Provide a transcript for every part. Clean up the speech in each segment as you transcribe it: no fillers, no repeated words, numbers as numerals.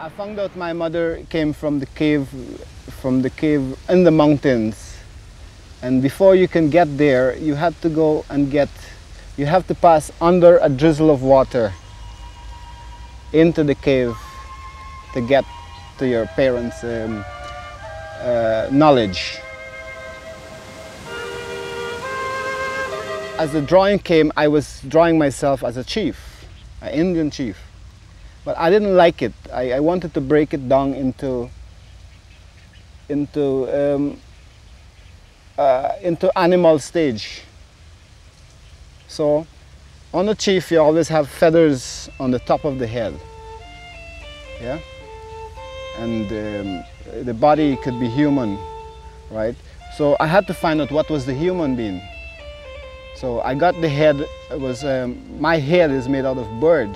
I found out my mother came from the cave in the mountains. And before you can get there, you have to go and you have to pass under a drizzle of water into the cave to get to your parents' knowledge. As the drawing came, I was drawing myself as a chief, an Indian chief. But I didn't like it. I wanted to break it down into animal stage. So on a chief, you always have feathers on the top of the head. Yeah? And the body could be human, right? So I had to find out what was the human being. So I got the head. It was my head is made out of bird,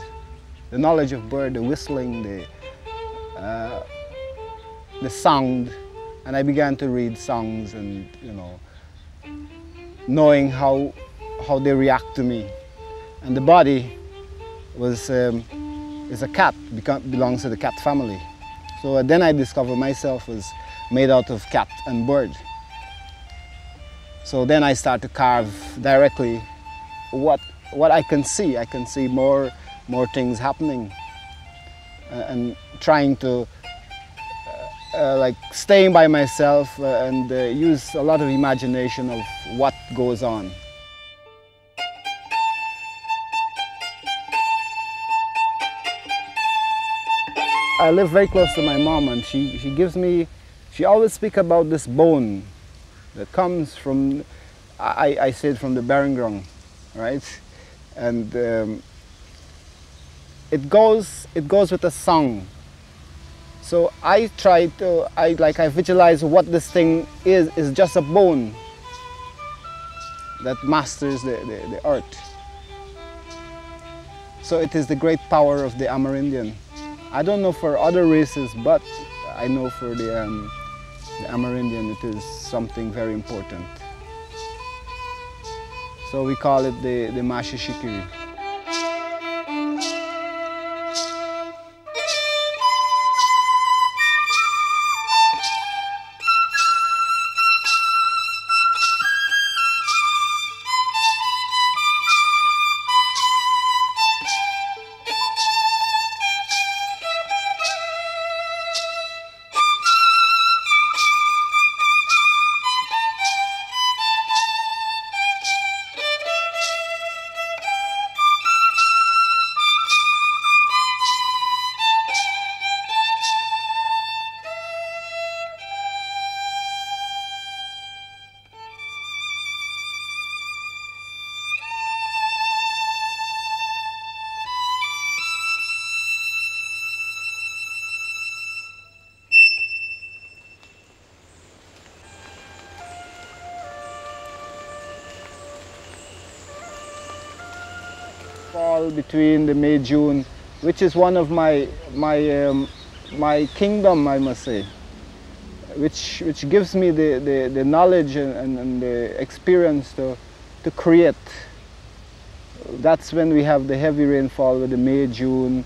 the knowledge of bird, the whistling, the sound, and I began to read songs and knowing how they react to me. And the body was is a cat, belongs to the cat family. So then I discovered myself was made out of cat and bird. So then I start to carve directly what I can see. I can see more things happening, and trying to like staying by myself and use a lot of imagination of what goes on. I live very close to my mom, and she always speaks about this bone that comes from, I said, from the barren ground, right? And it goes with a song. So I try to, I visualize what this thing is just a bone that masters the earth. So it is the great power of the Amerindian. I don't know for other races, but I know for the Amerindian it is something very important. So we call it the Mashishikiri. Fall between the May-June, which is one of my kingdom, I must say, which gives me the knowledge and the experience to create. That's when we have the heavy rainfall with the May-June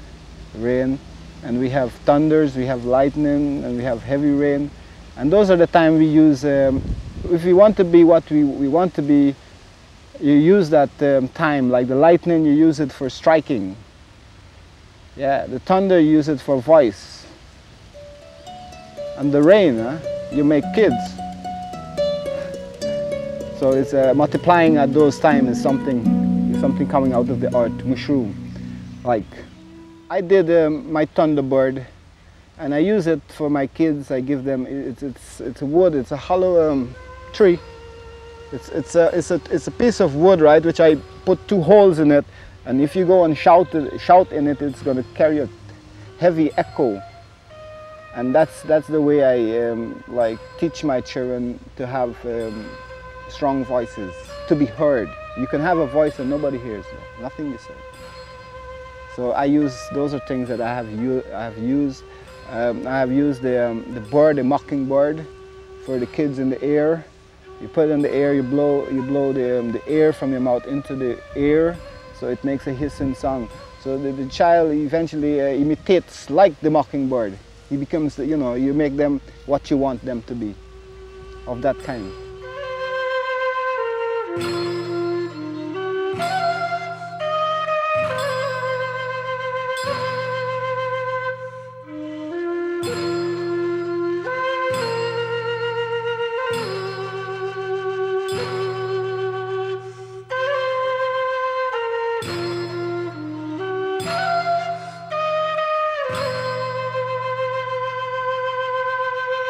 rain, and we have thunders, we have lightning, and we have heavy rain, and those are the time we use. If we want to be what we want to be, you use that time. Like the lightning, you use it for striking. Yeah, the thunder, you use it for voice. And the rain, you make kids. So it's multiplying at those times is something coming out of the earth, mushroom. Like I did my thunderbird, and I use it for my kids. I give them it's a wood. It's a hollow tree. It's a piece of wood, right, which I put 2 holes in it, and if you go and shout in it, it's going to carry a heavy echo. And that's the way I like teach my children to have strong voices, to be heard. You can have a voice and nobody hears you, nothing you say. So I use, those are things that I have used. I have used the bird, the mockingbird, for the kids in the air. You put it in the air, you blow the air from your mouth into the air, so it makes a hissing song. So the child eventually imitates like the mockingbird. He becomes, you know, you make them what you want them to be, of that kind.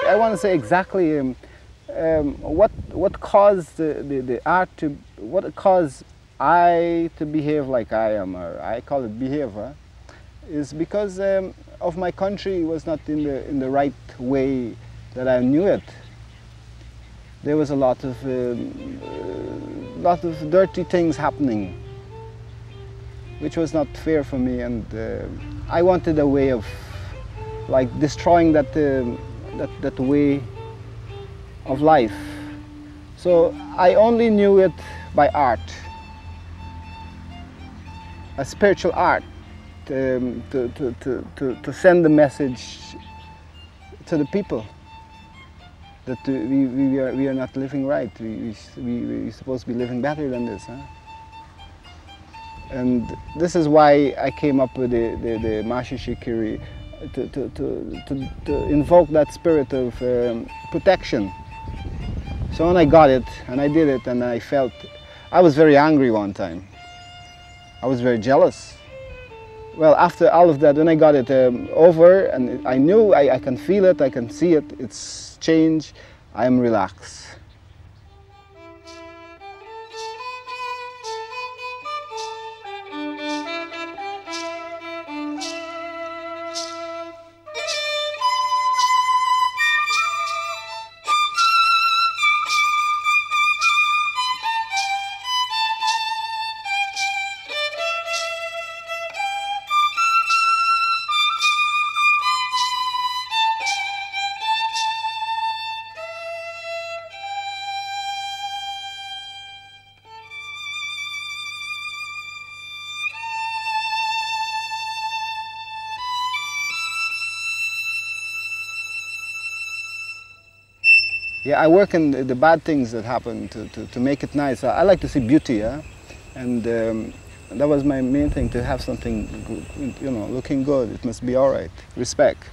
I want to say exactly what caused the art to, what caused I to behave like I am, or I call it behavior, is because of my country was not in the right way that I knew it. There was a lot of dirty things happening, which was not fair for me, and I wanted a way of like destroying that way of life. So I only knew it by art, a spiritual art, to send the message to the people that we are not living right. We're supposed to be living better than this. Huh? And this is why I came up with the Mashi Shikiri, to invoke that spirit of protection. So when I got it, and I did it, and I felt, I was very angry one time. I was very jealous. Well, after all of that, when I got it over, and I knew I can feel it, I can see it, it's changed, I am relaxed. Yeah, I work in the bad things that happen to make it nice. I like to see beauty, yeah? And that was my main thing, to have something, you know, looking good. It must be all right. Respect.